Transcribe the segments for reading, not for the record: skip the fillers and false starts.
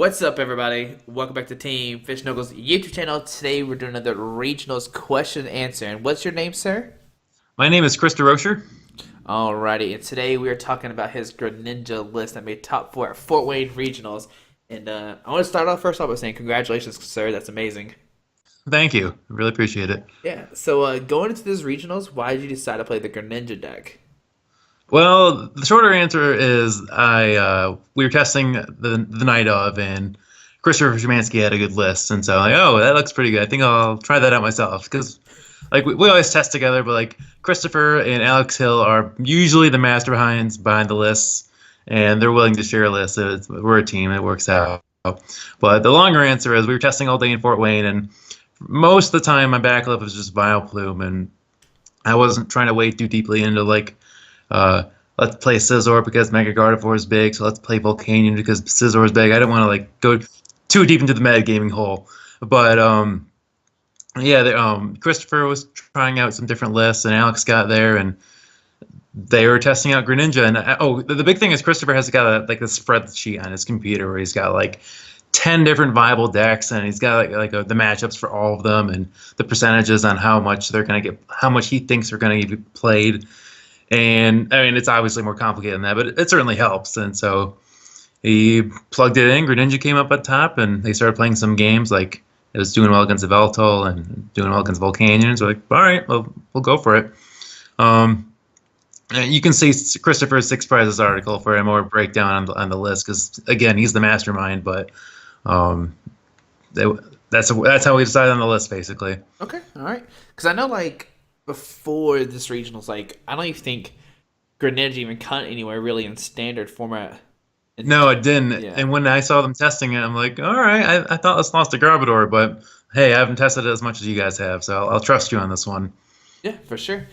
What's up, everybody? Welcome back to Team Fish Knuckles YouTube channel. Today we're doing another regionals question and answer. And what's your name, sir? My name is Chris Derocher. Alrighty, and today we are talking about his Greninja list that made top four at Fort Wayne regionals. And I want to start off first off by saying congratulations, sir. That's amazing. Thank you. I really appreciate it. Yeah. So going into this regionals, why did you decide to play the Greninja deck? Well, the shorter answer is I we were testing the night of, and Christopher Szymanski had a good list, and so I'm like, oh, that looks pretty good. I think I'll try that out myself because like we always test together, but like Christopher and Alex Hill are usually the masterminds behind the lists, and they're willing to share lists. So we're a team; it works out. But the longer answer is we were testing all day in Fort Wayne, and most of the time my backup was just Vileplume, and I wasn't trying to wade too deeply into like uh, let's play Scizor because Mega Gardevoir is big, so let's play Volcanion because Scizor is big. I didn't want to like go too deep into the metagaming hole, but yeah, Christopher was trying out some different lists, and Alex got there, and they were testing out Greninja. And the big thing is Christopher has got like this spreadsheet on his computer where he's got like 10 different viable decks, and he's got the matchups for all of them and the percentages on how much they're gonna get, how much he thinks they're gonna get played. And I mean, it's obviously more complicated than that, but it certainly helps. And so he plugged it in. Greninja came up at top, and they started playing some games. Like it was doing well against Yveltal and doing well against Volcanion. So like, all right, well, we'll go for it. And you can see Christopher's Six Prizes article for a more breakdown on the list because again, he's the mastermind. But um, they, that's how we decided on the list basically. Okay, all right. Because I know like before this regionals, like I don't even think Greninja even cut anywhere really in standard format. And No, it didn't. yeah. And when I saw them testing it, I'm like, all right, I thought this lost to Garbodor, but hey, I haven't tested it as much as you guys have, so I'll trust you on this one. Yeah, for sure.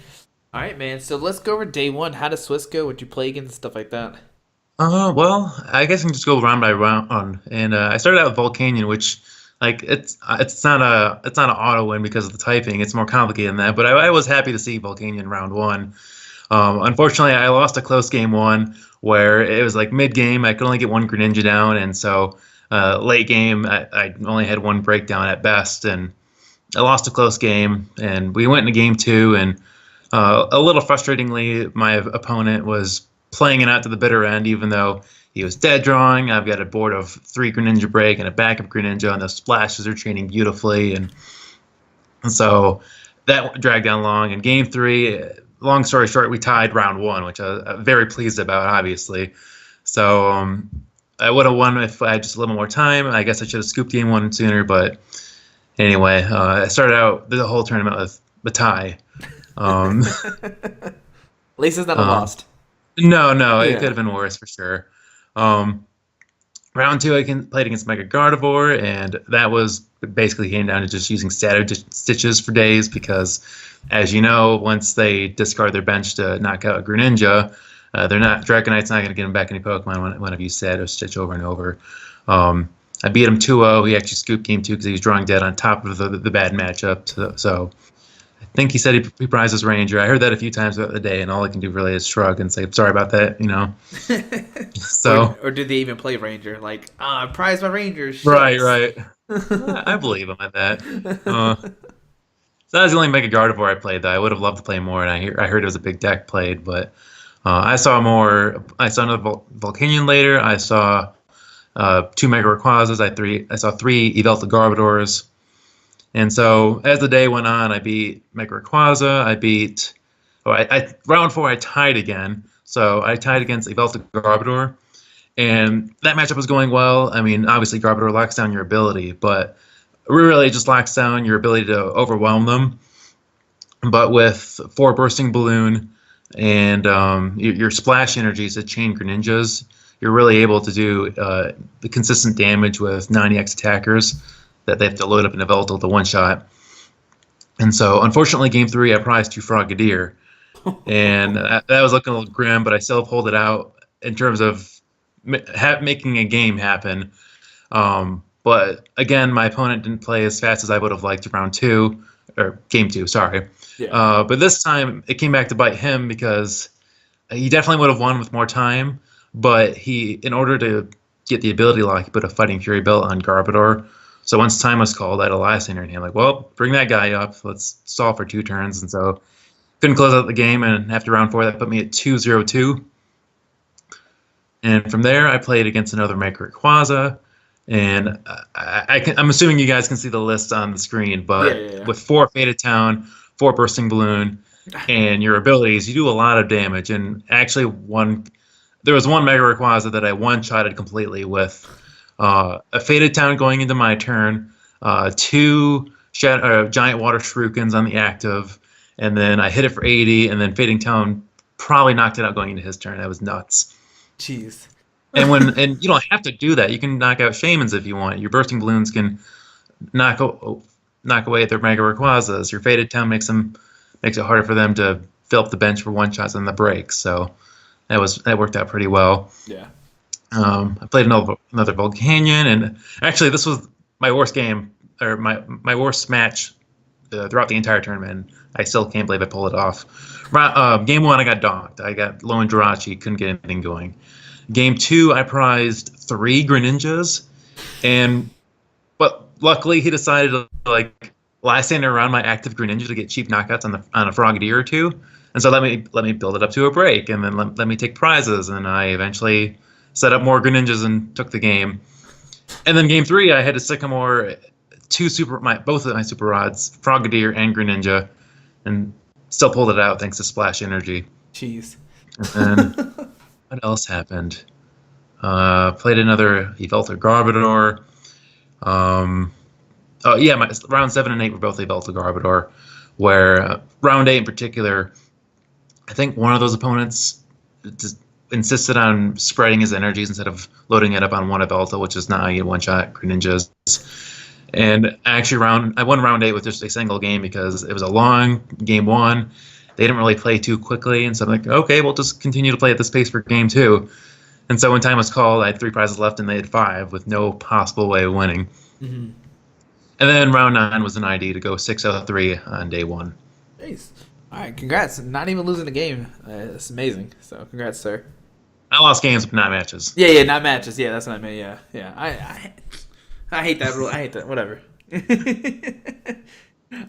All right, man. So let's go over day one. How does Swiss go? Would you play against stuff like that? Well, I guess I can just go round by round. And I started out with Volcanion, which like it's not an auto win because of the typing. It's more complicated than that. But I was happy to see Volcanion round one. Unfortunately, I lost a close game one where it was like mid game. I could only get one Greninja down, and so late game I only had one breakdown at best, and I lost a close game. And we went into game two, and a little frustratingly, my opponent was playing it out to the bitter end, even though he was dead drawing. I've got a board of 3 Greninja break and a backup Greninja, and the splashes are training beautifully, and so that dragged down long. In game three, long story short, we tied round one, which I'm very pleased about, obviously. So I would have won if I had just a little more time. I guess I should have scooped game one sooner, but anyway, I started out the whole tournament with a tie. Um, At least it's not a uh, lost. no, it could Yeah. have been worse for sure. Um, Round two, played against Mega Gardevoir, and that was basically came down to just using Static Stitches for days because, as you know, once they discard their bench to knock out a Greninja, they're not Dragonite's not going to get him back any Pokemon when I've used Static Stitch over and over. I beat him 2-0. He actually scooped game two because he was drawing dead on top of the bad matchup. So I think he said he prizes Ranger. I heard that a few times throughout the day, and all I can do really is shrug and say, sorry about that, you know. So, Or do they even play Ranger? Like, I prize my Ranger. right, Shucks. right. I believe him at that. Uh, so that was the only Mega Gardevoir I played, though. I would have loved to play more, and I heard it was a big deck played, but I saw more. I saw another Volcanion later. I saw 2 Mega Rayquazas. I saw 3 Yveltal Garbodors. And so as the day went on, I beat Mega Rayquaza. Round 4, I tied again. So I tied against Yveltal Garbodor. And that matchup was going well. I mean, obviously Garbodor locks down your ability, but really just locks down your ability to overwhelm them. But with 4 Bursting Balloon and your splash energies that chain Greninjas, you're really able to do the consistent damage with 90x attackers that they have to load up in Yveltal to one-shot. And so, unfortunately, game 3, I prized 2 Frogadier. And that was looking a little grim, but I still pulled it out in terms of making a game happen. But again, my opponent didn't play as fast as I would have liked round 2, or game 2, sorry. Yeah. But this time, it came back to bite him because he definitely would have won with more time, but in order to get the ability lock, you put a Fighting Fury belt on Garbodor. So once time was called, I had a Lysander in hand. Like, well, bring that guy up. Let's stall for 2 turns. And so couldn't close out the game. And after round 4, that put me at 2-0-2. And from there, I played against another Mega Rayquaza. And I'm assuming you guys can see the list on the screen, Yeah, but yeah, yeah. with 4 Faded Town, 4 Bursting Balloon, and your abilities, you do a lot of damage. And actually, there was one Mega Rayquaza that I one-shotted completely with a Faded Town going into my turn, 2 Giant Water Shurikens on the active, and then I hit it for 80, and then Fading Town probably knocked it out going into his turn. That was nuts. Jeez. And you don't have to do that. You can knock out Shamans if you want. Your Bursting Balloons can knock away at their Mega Rayquazas. Your Faded Town makes it harder for them to fill up the bench for one shots on the break. So that worked out pretty well. Yeah. I played another Volcanion, and actually this was my worst game or my worst match throughout the entire tournament. I still can't believe I pulled it off. Game 1, I got donked. I got low in Derocher, couldn't get anything going. Game 2, I prized 3 Greninjas, but luckily he decided to Lysander around my active Greninja to get cheap knockouts on a Frogadier or 2, and so let me build it up to a break, and then let me take prizes, and I eventually set up more Greninjas and took the game. And then game 3, I had to Sycamore both of my super rods, Frogadier and Greninja, and still pulled it out thanks to Splash Energy. Jeez. And then what else happened? Played another Yveltal Garbodor. Oh yeah, round 7 and 8 were both Yveltal Garbodor. Where round 8 in particular, I think one of those opponents just insisted on spreading his energies instead of loading it up on one Yveltal, which is not how you get one-shot Greninjas. And actually, I won round 8 with just a single game because it was a long game 1. They didn't really play too quickly, and so I'm like, okay, we'll just continue to play at this pace for game 2. And so when time was called, I had 3 prizes left, and they had 5 with no possible way of winning. Mm-hmm. And then round 9 was an ID to go 6-0-3 on day 1. Nice. All right, congrats. Not even losing a game. It's amazing. So congrats, sir. I lost games, but not matches. Yeah, not matches. Yeah, that's what I meant. Yeah. I hate that rule. I hate that. Whatever.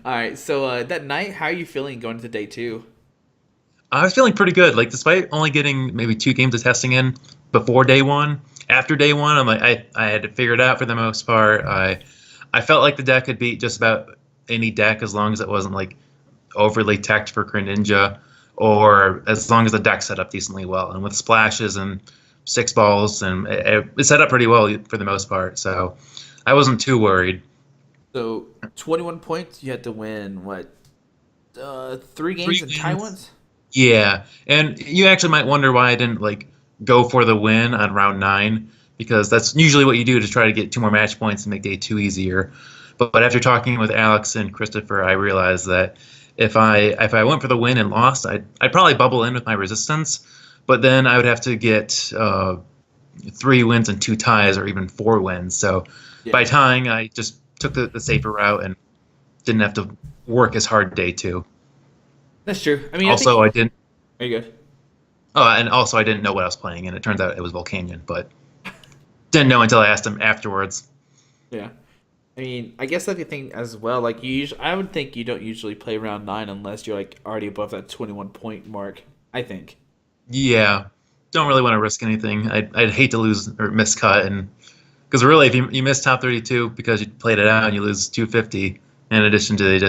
All right. So that night, how are you feeling going into day 2? I was feeling pretty good. Despite only getting maybe 2 games of testing in before day 1, after day 1, I'm I had to figure it out for the most part. I felt like the deck could beat just about any deck as long as it wasn't overly teched for Greninja, or as long as the deck set up decently well. And with splashes and 6 balls, and it set up pretty well for the most part. So I wasn't too worried. So 21 points. You had to win what? 3 games and tie once. Yeah, and you actually might wonder why I didn't go for the win on round 9, because that's usually what you do to try to get 2 more match points and make day 2 easier. But after talking with Alex and Christopher, I realized that if I went for the win and lost, I'd probably bubble in with my resistance, but then I would have to get 3 wins and 2 ties, or even 4 wins. So by tying, I just took the safer route and didn't have to work as hard day 2. That's true. I mean, I didn't. Are you good? And also I didn't know what I was playing, and it turns out it was Volcanion, but didn't know until I asked him afterwards. Yeah. I mean, I guess that's the thing as well. I would think you don't usually play round 9 unless you're already above that 21 point mark. I think. Yeah, don't really want to risk anything. I'd hate to lose or miscut, and because really, if you miss top 32 because you played it out, and you lose 250 in addition to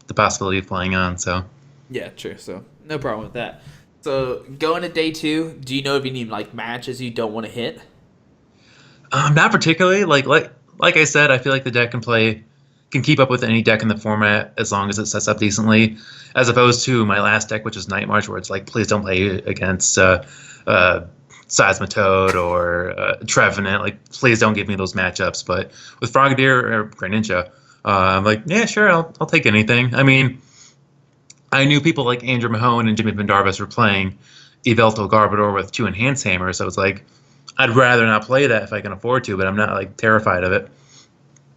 the possibility of playing on. So yeah, true. So no problem with that. So going to day 2, do you know if you need matches you don't want to hit? Not particularly. Like I said, I feel like the deck can keep up with any deck in the format as long as it sets up decently, as opposed to my last deck, which is Night March, where it's please don't play against Seismitoad or Trevenant. Please don't give me those matchups. But with Frogadier or Greninja, I'm yeah, sure, I'll take anything. I mean, I knew people like Andrew Mahone and Jimmy Pendarvis were playing Yveltal Garbodor with 2 Enhanced Hammers, so it's I'd rather not play that if I can afford to, but I'm not terrified of it.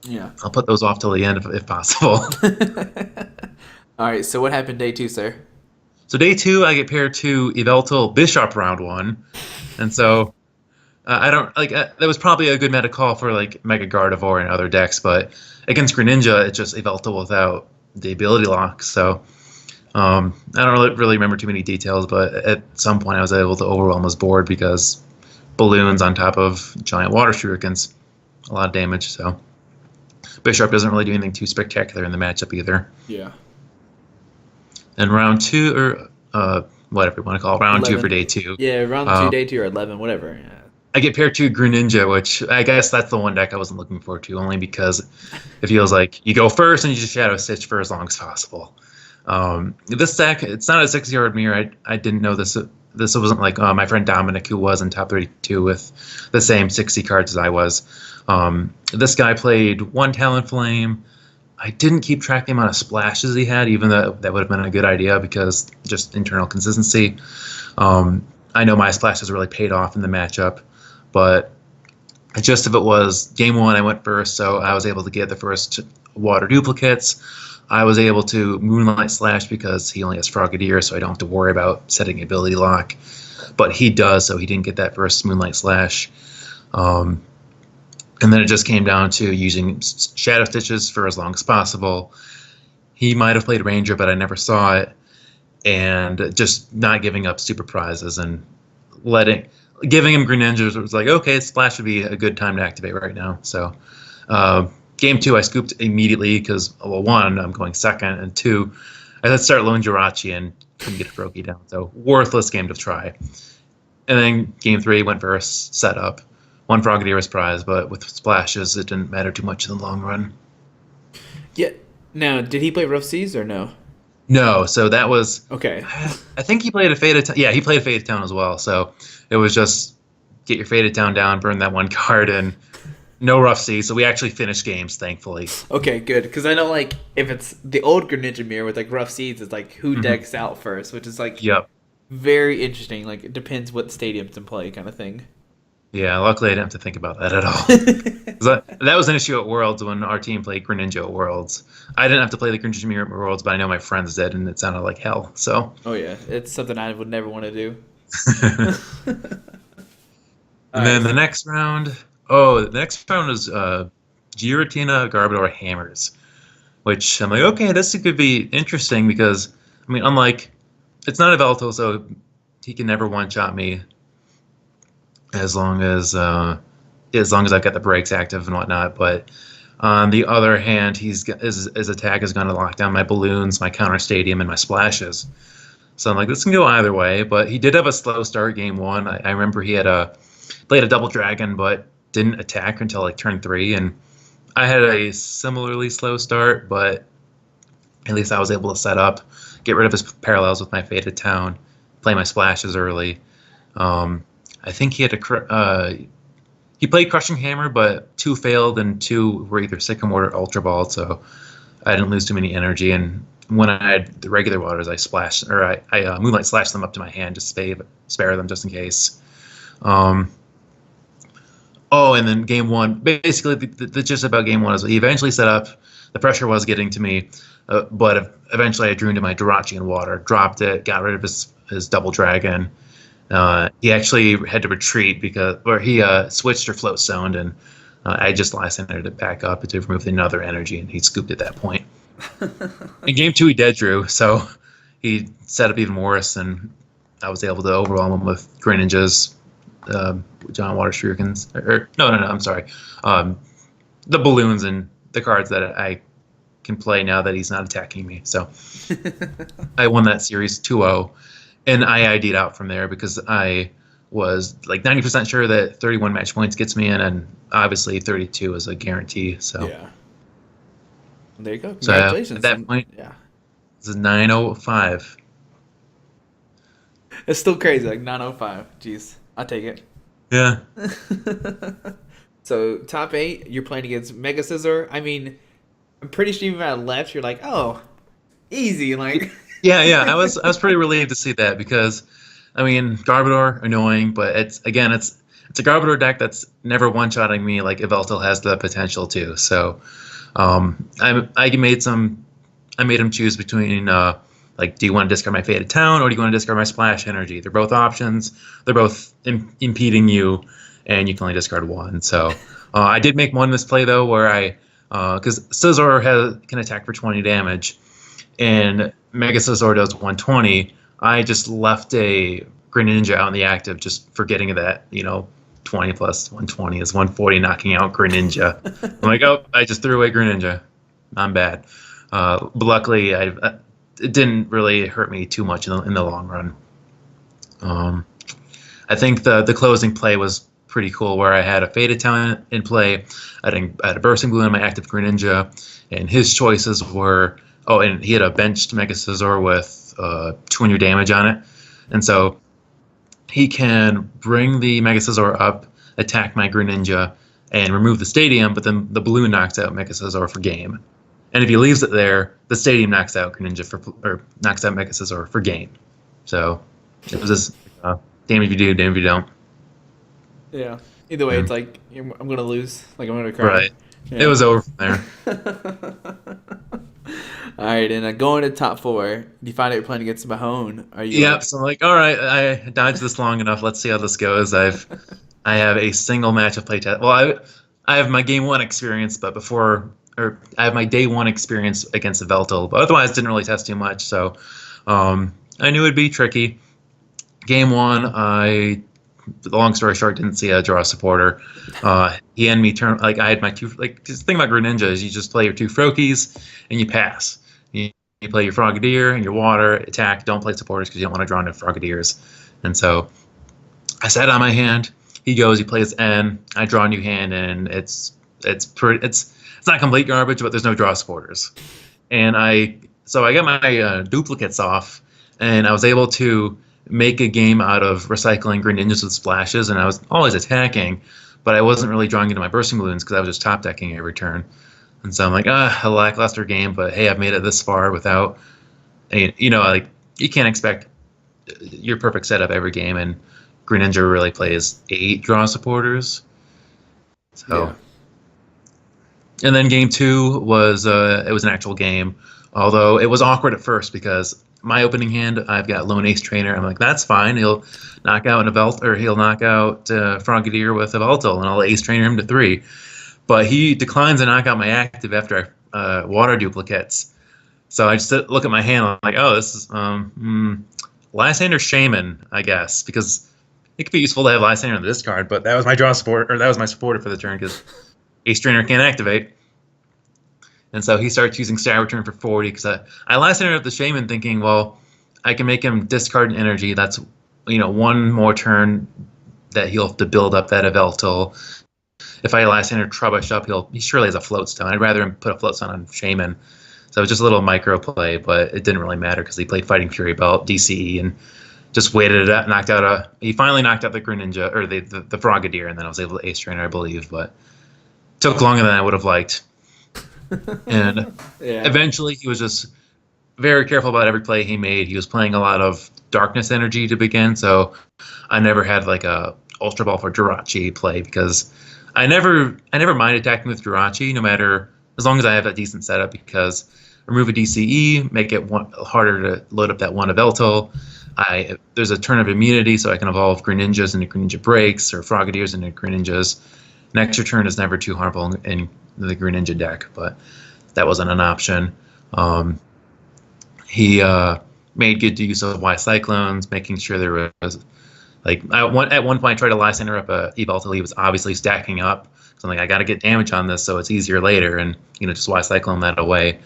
Yeah. I'll put those off till the end if possible. All right. So what happened day 2, sir? So day 2, I get paired to Yveltal Bishop round 1, and so I don't like that was probably a good meta call for like Mega Gardevoir and other decks, but against Greninja, it's just Yveltal without the ability lock. So I don't really remember too many details, but at some point I was able to overwhelm his board because balloons on top of giant water shurikens, a lot of damage. So Bishop doesn't really do anything too spectacular in the matchup either. Yeah. And round two, or whatever you want to call it, round 2 for 11. day two. Yeah, round two, day two, or 11, whatever. Yeah. I get paired to Greninja, which I guess that's the one deck I wasn't looking forward to, only because it feels like you go first and you just Shadow Stitch for as long as possible. This deck, it's not a 6-yard mirror. I didn't know this. This wasn't like my friend Dominic, who was in top 32 with the same 60 cards as I was. This guy played one Talonflame. I didn't keep track of the amount of splashes he had, even though that would have been a good idea because just internal consistency. I know my splashes really paid off in the matchup, but the gist of it was game one I went first, so I was able to get the first water duplicates. I was able to Moonlight Slash because he only has Frogadier, so I don't have to worry about setting ability lock. But he does, so he didn't get that first Moonlight Slash. And then it just came down to using Shadow Stitches for as long as possible. He might have played Ranger, but I never saw it. And just not giving up super prizes and giving him Greninjas was like, okay, Splash would be a good time to activate right now. So game two, I scooped immediately because, well, one, I'm going second, and two, I had to start Lone Jirachi and couldn't get a Froakie down. So worthless game to try. And then game three went first, set up. One Frogadier was prize, but with splashes, it didn't matter too much in the long run. Yeah. Now, did he play Rough Seas or no? No, so that was... Okay. I think he played a Faded Town. Yeah, he played a Faded Town as well. So it was just get your Faded Town down, burn that one card, and no Rough Seas. So we actually finished games, thankfully. Okay, good. Because I know, like, if it's the old Greninja mirror with, like, Rough Seas, it's like who decks out first, which is, like, Yep. very interesting. Like, it depends what stadium's in play kind of thing. Yeah, luckily I didn't have to think about that at all. That was an issue at Worlds when our team played Greninja at Worlds. I didn't have to play the Greninja mirror at Worlds, but I know my friends did, and it sounded like hell. So. Oh yeah, it's something I would never want to do. And then the next round is Giratina Garbodor Hammers, which I'm like, okay, this could be interesting because, I mean, unlike, it's not a Velto, so he can never one-shot me as long as I've got the brakes active and whatnot. But on the other hand, his attack is going to lock down my balloons, my counter stadium, and my splashes. So I'm like, this can go either way. But he did have a slow start game one. I remember he had played a double dragon, but didn't attack until like turn 3. And I had a similarly slow start, but at least I was able to set up, get rid of his parallels with my Faded Town, play my splashes early. I think he had he played Crushing Hammer, but 2 failed and 2 were either Sycamore or Ultra Ball, so I didn't lose too many energy. And when I had the regular waters, I Moonlight Slashed them up to my hand to spare them just in case. And then game one, basically the gist about game one is he eventually set up. The pressure was getting to me, but eventually I drew into my Derocher and water, dropped it, got rid of his double dragon. He actually had to retreat he switched or float zoned, and I just last ended it back up to remove another energy, and he scooped at that point. In game 2, he dead drew, so he set up even worse, and I was able to overwhelm him with Greninjas, Giant Water Shurikens. No, I'm sorry. The balloons and the cards that I can play now that he's not attacking me. So I won that series 2-0. And I ID'd out from there because I was like 90% sure that 31 match points gets me in, and obviously 32 is a guarantee. So yeah, there you go. Congratulations! So at that point, yeah, this is 9:05. It's still crazy, like 9:05. Jeez, I'll take it. Yeah. So top 8, you're playing against Mega Scissor. I mean, I'm pretty sure even at left, you're like, oh, easy, like. Yeah. I was pretty relieved to see that because, I mean, Garbodor annoying, but it's a Garbodor deck that's never one-shotting me like Yveltal has the potential to. So, I made him choose between like, do you want to discard my Faded Town or do you want to discard my Splash Energy? They're both options. They're both impeding you, and you can only discard one. So I did make one misplay though, where because Scizor can attack for 20 damage, and Mega Scizor does 120. I just left a Greninja out in the active, just forgetting that 20 plus 120 is 140, knocking out Greninja. I'm like, oh, I just threw away Greninja. I'm bad. But luckily, it didn't really hurt me too much in the long run. I think the closing play was pretty cool, where I had a Faded Talent in play. I had a Bursting Balloon in my active Greninja, and his choices were and he had a benched Mega Scizor with 200 damage on it, and so he can bring the Mega Scizor up, attack my Greninja, and remove the stadium, but then the balloon knocks out Mega Scizor for game. And if he leaves it there, the stadium knocks out knocks out Mega Scizor for game. So it was just damn if you do, damn if you don't. Yeah. Either way, Yeah. it's like I'm gonna lose. Like I'm gonna cry. Right. It Yeah. was over from there. All right, and going to top four, you find out you're playing against Mahone. Are you Yep. like, So I'm like, all right, I dodged this long enough. Let's see how this goes. I have a single match of playtest. Well, I have my game one experience, but I have my day one experience against Veltal, but otherwise didn't really test too much. So I knew it'd be tricky. Game one, long story short, didn't see a draw supporter. He had me turn, like, I had my two, like, the thing about Greninja is you just play your two Froakies and you pass. You play your Frogadier and your water, attack, don't play supporters because you don't want to draw into Frogadiers. And so I sat on my hand. He goes, he plays N. I draw a new hand, and it's not complete garbage, but there's no draw supporters. And so I got my duplicates off, and I was able to make a game out of recycling Greninjas with splashes, and I was always attacking, but I wasn't really drawing into my bursting balloons because I was just top decking every turn. And so I'm like, a lackluster game, but hey, I've made it this far without, like, you can't expect your perfect setup every game, and Greninja really plays 8 draw supporters. yeah, So, and then game 2 was it was an actual game, although it was awkward at first because my opening hand, I've got Lone Ace Trainer. I'm like, that's fine. He'll knock out he'll knock out Frogadier with a Veltal, and I'll Ace Trainer him to 3. But he declines to knock out my active after water duplicates. So I just look at my hand. I'm like, oh, this is Lysander Shaman, I guess, because it could be useful to have Lysander on the discard. But that was my draw support, or that was my supporter for the turn because Ace Trainer can't activate. And so he starts using Star Return for 40 because I Lysander up the Shaman thinking, well, I can make him discard an energy. That's one more turn that he'll have to build up that Veltal. If I Lysander Trubbish up, he surely has a float stone. I'd rather him put a float stone on Shaman. So it was just a little micro play, but it didn't really matter because he played Fighting Fury Belt, DCE, and just waited it out, he finally knocked out the Greninja, or the Frogadier, and then I was able to Ace Trainer, I believe, but took longer than I would have liked. And yeah, eventually he was just very careful about every play he made. He was playing a lot of Darkness energy to begin, so I never had like a Ultra Ball for Derocher play because I never mind attacking with Derocher, no matter, as long as I have a decent setup, because remove a DCE, make it harder to load up that one Veltal. There's a turn of immunity, so I can evolve Greninjas into Greninja Breaks or Frogadiers into Greninjas. An extra turn is never too harmful in the Greninja deck, but that wasn't an option. He made good use of Y Cyclones, making sure there was, like, at one point I tried to Lysander up a Yveltal. He was obviously stacking up, so I'm like, I got to get damage on this so it's easier later, and just Y Cyclone that away.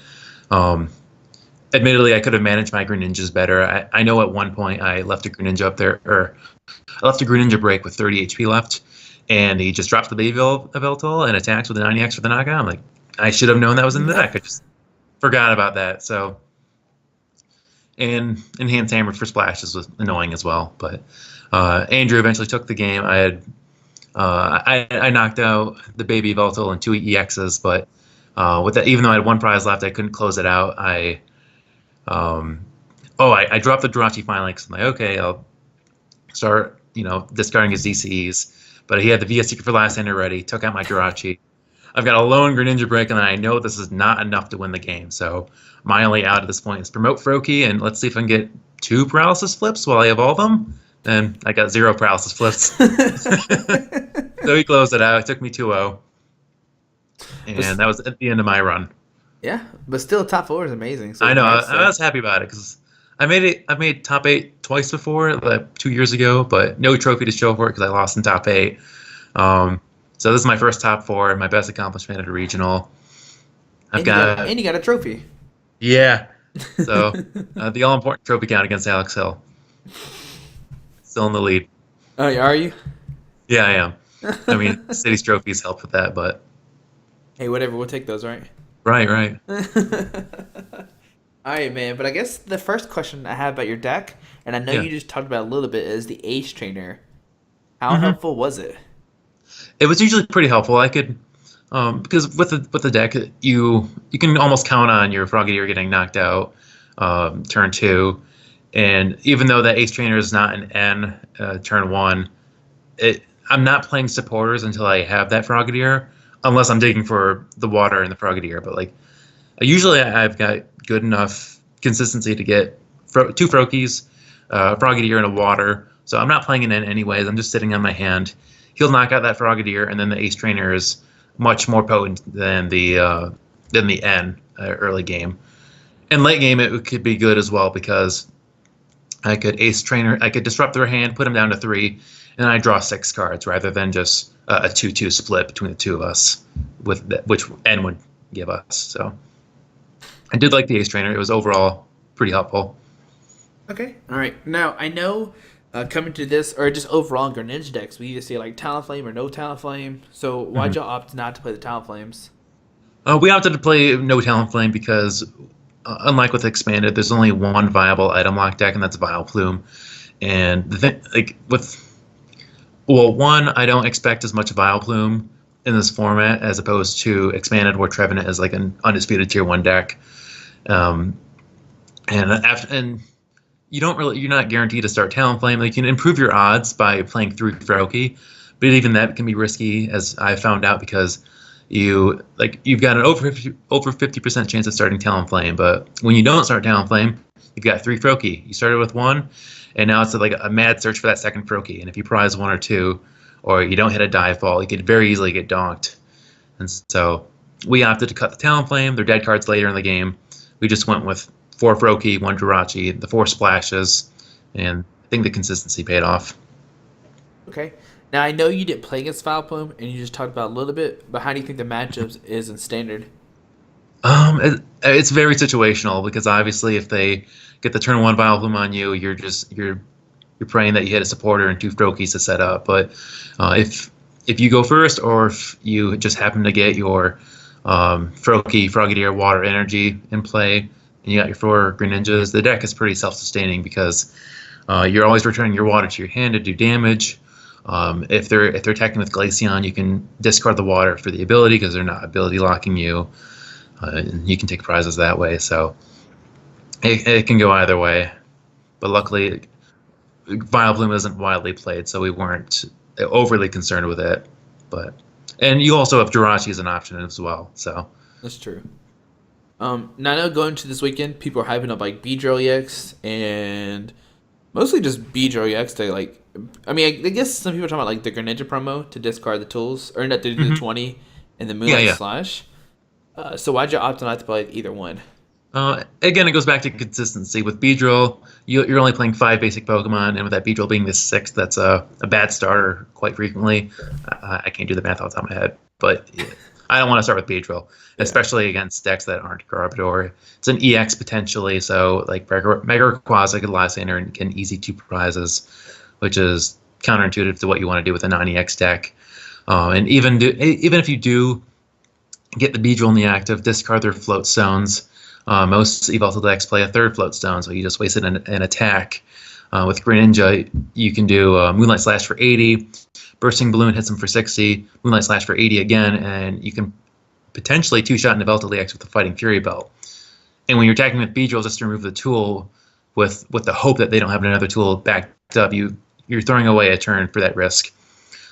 Admittedly, I could have managed my Greninjas better. I know at one point I left a Greninja up there, or I left a Greninja break with 30 HP left, and he just drops the baby Veltal and attacks with a 90x for the knockout. I'm like, I should have known that was in the deck. I just forgot about that. So, and Enhanced Hammer for splashes was annoying as well. But Andrew eventually took the game. I knocked out the baby Veltal and 2 EXs, but with that, even though I had one prize left, I couldn't close it out. I dropped the Derocher finally because I'm like, okay, I'll start, discarding his DCEs. But he had the VS Secret for Lysander ready, took out my Derocher. I've got a lone Greninja break, and I know this is not enough to win the game. So my only out at this point is promote Froakie, and let's see if I can get 2 paralysis flips while I evolve them. and I got 0 paralysis flips. So he closed it out. It took me 2-0, and But that was at the end of my run. yeah, but still, top four is amazing. So I know. congrats I there. was happy about it because I made it. I made top 8 twice before, like 2 years ago, but no trophy to show for it because I lost in top 8. Um, so this is my first top 4, my best accomplishment at a regional. I've got And you got a trophy. yeah. So the all important trophy count against Alex Hill, still in the lead. Oh, are you? Yeah, I am. I mean, city's trophies help with that, but Hey, whatever. We'll take those, right? right, right. All right, man. But I guess the first question I have about your deck, and I know Yeah. you just talked about it a little bit, is the Ace Trainer. How hmm helpful was it? It was usually pretty helpful. I could, because with the deck, you can almost count on your Frogadier getting knocked out turn 2, and even though that Ace Trainer is not an N turn 1, I'm not playing supporters until I have that Frogadier, unless I'm digging for the water and the Frogadier. But like usually, I've got good enough consistency to get 2 Froakies, Frogadier, and a water. So I'm not playing an N anyways. I'm just sitting on my hand. He'll knock out that Frogadier, and then the Ace Trainer is much more potent than the N early game. And late game, it could be good as well because I could Ace Trainer, I could disrupt their hand, put them down to 3, and I draw 6 cards rather than just a 2-2 split between the two of us, which N would give us. So I did like the Ace Trainer. It was overall pretty helpful. Okay. All right. Now I know coming to this, or just overall in Greninja decks, we either say like Talonflame or no Talonflame. So why'd Mhm. y'all opt not to play the Talonflames? We opted to play no Talonflame because, unlike with Expanded, there's only one viable item lock deck, and that's Vileplume. And the thing, like with, well, one, I don't expect as much Vileplume in this format as opposed to Expanded, where Trevenant is like an undisputed tier 1 deck. Um, and you're not guaranteed to start Talonflame. Like, you can improve your odds by playing through Froakie, but even that can be risky, as I found out, because you've got an over 50% chance of starting Talonflame. But when you don't start Talonflame, you've got 3 Froakie. You started with 1, and now it's like a mad search for that second Froakie. And if you prize 1 or 2, or you don't hit a die fall, you could very easily get donked. And so we opted to cut the Talonflame. They're dead cards later in the game. We just went with 4 Froakie, 1 Derocher, the 4 splashes, and I think the consistency paid off. Okay. Now I know you didn't play against Vileplume, and you just talked about it a little bit, but how do you think the matchups is in Standard? It's very situational because obviously if they get the turn 1 Vileplume on you, you're praying that you hit a supporter and 2 Froakies to set up. But if you go first, or if you just happen to get your Frogadier, Water Energy in play, and you got your 4 Greninjas, the deck is pretty self-sustaining because you're always returning your water to your hand to do damage. If they're attacking with Glaceon, you can discard the water for the ability because they're not ability locking you, and you can take prizes that way. So it can go either way. But luckily, Vileplume isn't widely played, so we weren't overly concerned with it. And you also have Jirachi as an option as well. So That's true. Now I know going to this weekend, people are hyping up like Beedrill EX and mostly just Beedrill EX to like. I mean, I guess some people are talking about like the Greninja promo to discard the tools, or not to do the 20 and the Moonlight yeah. Slash. So why'd you opt not to play either one? Again, it goes back to consistency. With Beedrill, you're only playing 5 basic Pokemon, and with that Beedrill being the 6th, that's a bad starter quite frequently. I can't do the math off the top of my head, but yeah, I don't want to start with Beedrill, Yeah. especially against decks that aren't Garbodor. It's an EX potentially, so like Mega Rayquaza could Lysander and get an easy 2 prizes, which is counterintuitive to what you want to do with a non-EX deck. And even if you do get the Beedrill in the active, discard their float stones. Most Evolved decks play a 3rd float stone, so you just wasted an attack. With Greninja, you can do Moonlight Slash for 80, Bursting Balloon hits him for 60, Moonlight Slash for 80 again, and you can potentially 2-shot Evolved X with the Fighting Fury Belt. And when you're attacking with Beedrill, just to remove the tool with the hope that they don't have another tool backed up, you're throwing away a turn for that risk.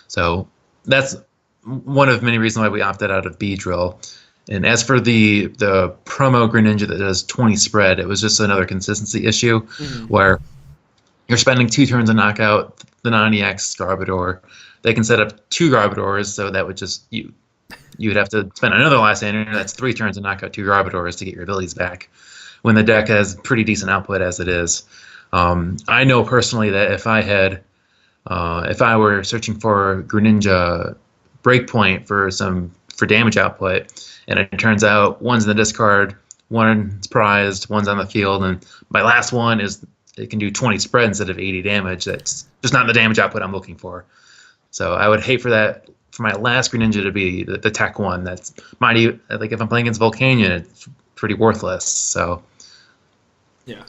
So that's one of many reasons why we opted out of Beedrill. And as for the promo Greninja that does 20 spread, it was just another consistency issue Mhm. where you're spending 2 turns to knock out the non-EX Garbodor. They can set up 2 Garbodors, so that would just you would have to spend another Lysander. That's 3 turns to knock out 2 Garbodors to get your abilities back. When the deck has pretty decent output as it is, I know personally that if I were searching for Greninja breakpoint for damage output, and it turns out one's in the discard, one's prized, one's on the field, and my last one is it can do 20 spread instead of 80 damage. That's just not the damage output I'm looking for. So I would hate for my last Greninja to be the tech one. That's mighty. Like if I'm playing against Volcanion, it's pretty worthless. So Yeah.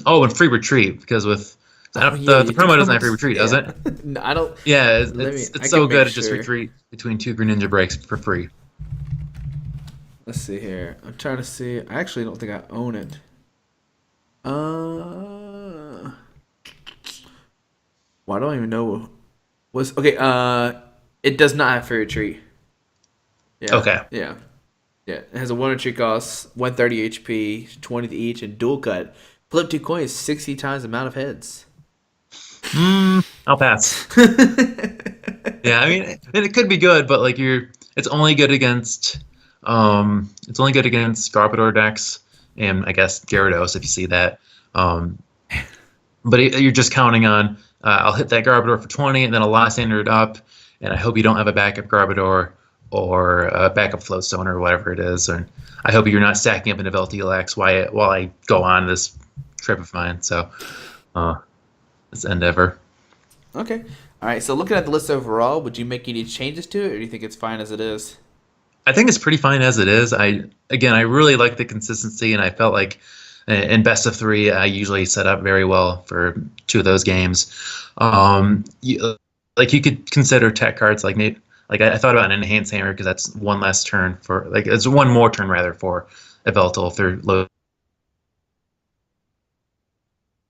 And free retreat because with the promo doesn't have free retreat, does it? No, I don't. Yeah, I it's so can good. make It just sure. retreat between 2 Greninja breaks for free. Let's see here. I'm trying to see. I actually don't think I own it. Well, I don't even know. Was okay. It does not have free retreat. Yeah. Okay. Yeah. Yeah. It has a one retreat cost, 130 HP, 20 to each, and dual cut. Flip 2 coins 60 times the amount of heads. I'll pass. Yeah, I mean, it could be good, but like it's only good against Garbodor decks and I guess Gyarados if you see that. But you're just counting on I'll hit that Garbodor for 20 and then I'll Lysander it up, and I hope you don't have a backup Garbodor or a backup Floatstone or whatever it is, and I hope you're not stacking up into Veltilax while I go on this trip of mine. So, this endeavor. Okay. All right. So looking at the list overall, would you make any changes to it, or do you think it's fine as it is? I think it's pretty fine as it is. I really like the consistency, and I felt like in best of 3, I usually set up very well for 2 of those games. You could consider tech cards like maybe like I thought about an enhanced hammer because that's one less turn for like it's one more turn rather for a Veltal through low.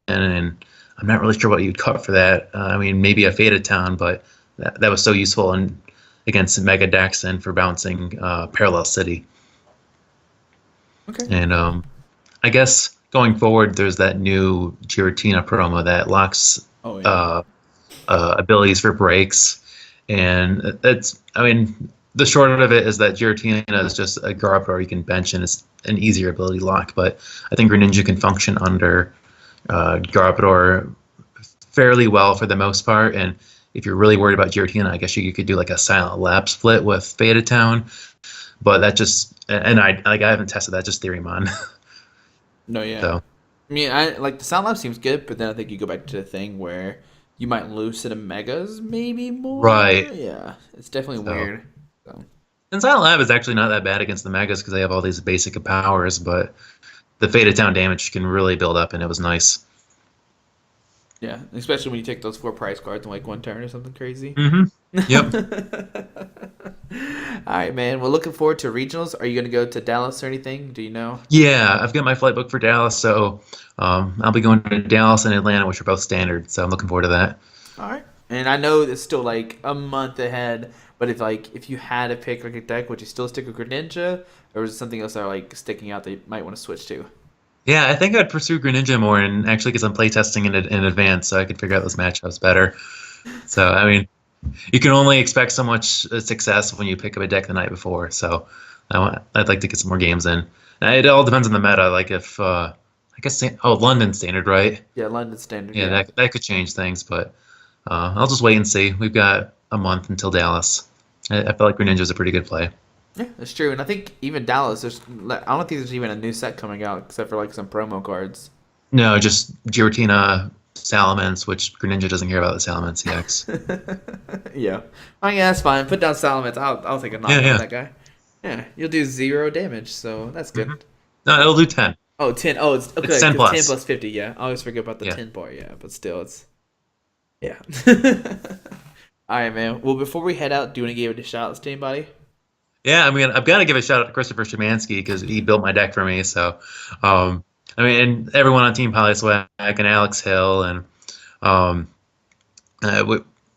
And I'm not really sure what you'd cut for that. I mean, maybe a Faded Town, but that was so useful against Mega Dex and for bouncing Parallel City. Okay. And I guess going forward, there's that new Giratina promo that locks Oh yeah. abilities for breaks, and the short of it is that Giratina is just a Garbodor you can bench and it's an easier ability lock. But I think Greninja can function under Garbodor fairly well for the most part, and if you're really worried about Giratina, I guess you could do like a Silent Lab split with Faded Town, but that just and I haven't tested that, just theory mon. No, yeah. So I mean, I like the Sound Lab seems good, but then I think you go back to the thing where you might lose to the Megas maybe more. right. Yeah, it's definitely So weird. So and Silent Lab is actually not that bad against the Megas because they have all these basic powers, but the Faded Town damage can really build up, and it was nice. yeah, especially when you take those 4 prize cards in like one turn or something crazy. Yep. All right, man. Well, looking forward to regionals. Are you going to go to Dallas or anything? Do you know? Yeah, I've got my flight booked for Dallas, so I'll be going to Dallas and Atlanta, which are both standard. So I'm looking forward to that. All right. And I know it's still like a month ahead, but if you had to pick like a deck, would you still stick with Greninja, or was it something else that are like sticking out that you might want to switch to? Yeah, I think I'd pursue Greninja more, and actually get some playtesting in advance, so I could figure out those matchups better. So I mean, you can only expect so much success when you pick up a deck the night before. So I'd like to get some more games in. It all depends on the meta. Like if I guess London standard, right? Yeah, London standard. Yeah, Yeah. that could change things, but I'll just wait and see. We've got a month until Dallas. I feel like Greninja is a pretty good play. Yeah, that's true. And I think even Dallas, I don't think there's even a new set coming out except for like some promo cards. No, just Giratina Salamence, which Greninja doesn't care about the Salamence EX. Yeah. Oh yeah, that's fine. Put down Salamence. I'll take a knock Yeah, on yeah. that guy. Yeah, you'll do 0 damage, so that's good. Mhm. No, it'll do 10. Oh, 10. Oh, it's okay. It's 10 'Cause 10 plus. plus 50. Yeah, I always forget about the Yeah. 10 part. Yeah, but still, it's yeah. All right, man. Well, before we head out, do you want to give it a shout out to anybody? Yeah, I mean, I've got to give a shout out to Christopher Szymanski because he built my deck for me. So, I mean, and everyone on Team Polyswag and Alex Hill, and um,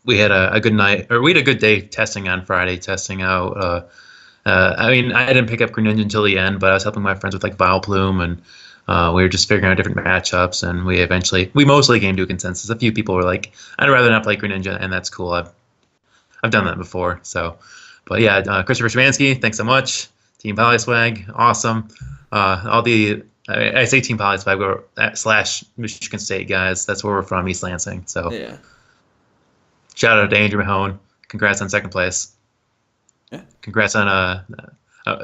we had a good night, or we had a good day testing on Friday, testing out. I mean, I didn't pick up Greninja until the end, but I was helping my friends with like Vileplume and We were just figuring out different matchups, and we mostly came to a consensus. A few people were like, "I'd rather not play Greninja," and that's cool. I've done that before. So, but yeah, Christopher Szymanski, thanks so much. Team Polyswag, awesome. All the I say Team Polyswag, we're slash Michigan State guys. That's where we're from, East Lansing. So Yeah. shout out to Andrew Mahone. Congrats on second place. Yeah. Congrats on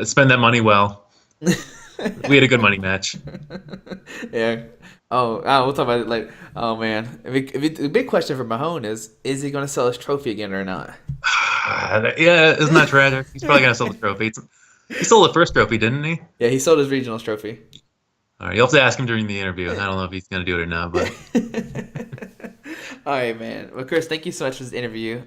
spend that money well. We had a good money match. Yeah. We'll talk about it later. Oh man, the big question for Mahone is he going to sell his trophy again or not? Yeah, isn't that tragic? He's probably gonna sell the trophy. He sold the first trophy, didn't he? Yeah, he sold his regionals trophy. All right, you'll have to ask him during the interview. I don't know if he's gonna do it or not, but All right, man. Well, Chris, thank you so much for this interview.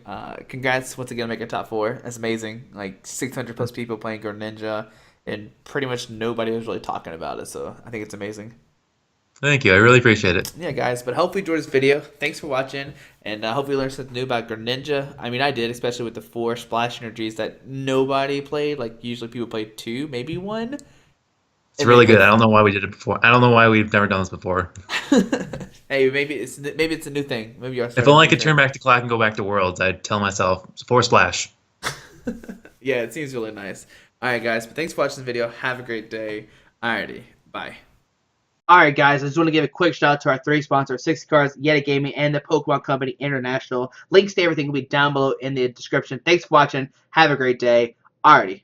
Congrats once again on making top four. That's amazing. Like 600 plus people playing Greninja, and pretty much nobody was really talking about it. So I think it's amazing. thank you. I really appreciate it. Yeah, guys. But hopefully you enjoyed this video. Thanks for watching, and hopefully you learned something new about Greninja. I mean, I did, especially with the 4 splash energies that nobody played. Like usually people played 2, maybe 1. It's really good. I don't know why we did it before. I don't know why we've never done this before. Hey, maybe it's a new thing. Maybe you're If only I could turn back the clock and go back to Worlds, I'd tell myself 4 splash. Yeah, it seems really nice. All right, guys. But thanks for watching the video. Have a great day. Alrighty, bye. Alright, guys. I just want to give a quick shout out to our 3 sponsors: 60 Cards, Yeti Gaming, and the Pokemon Company International. Links to everything will be down below in the description. Thanks for watching. Have a great day. Alrighty.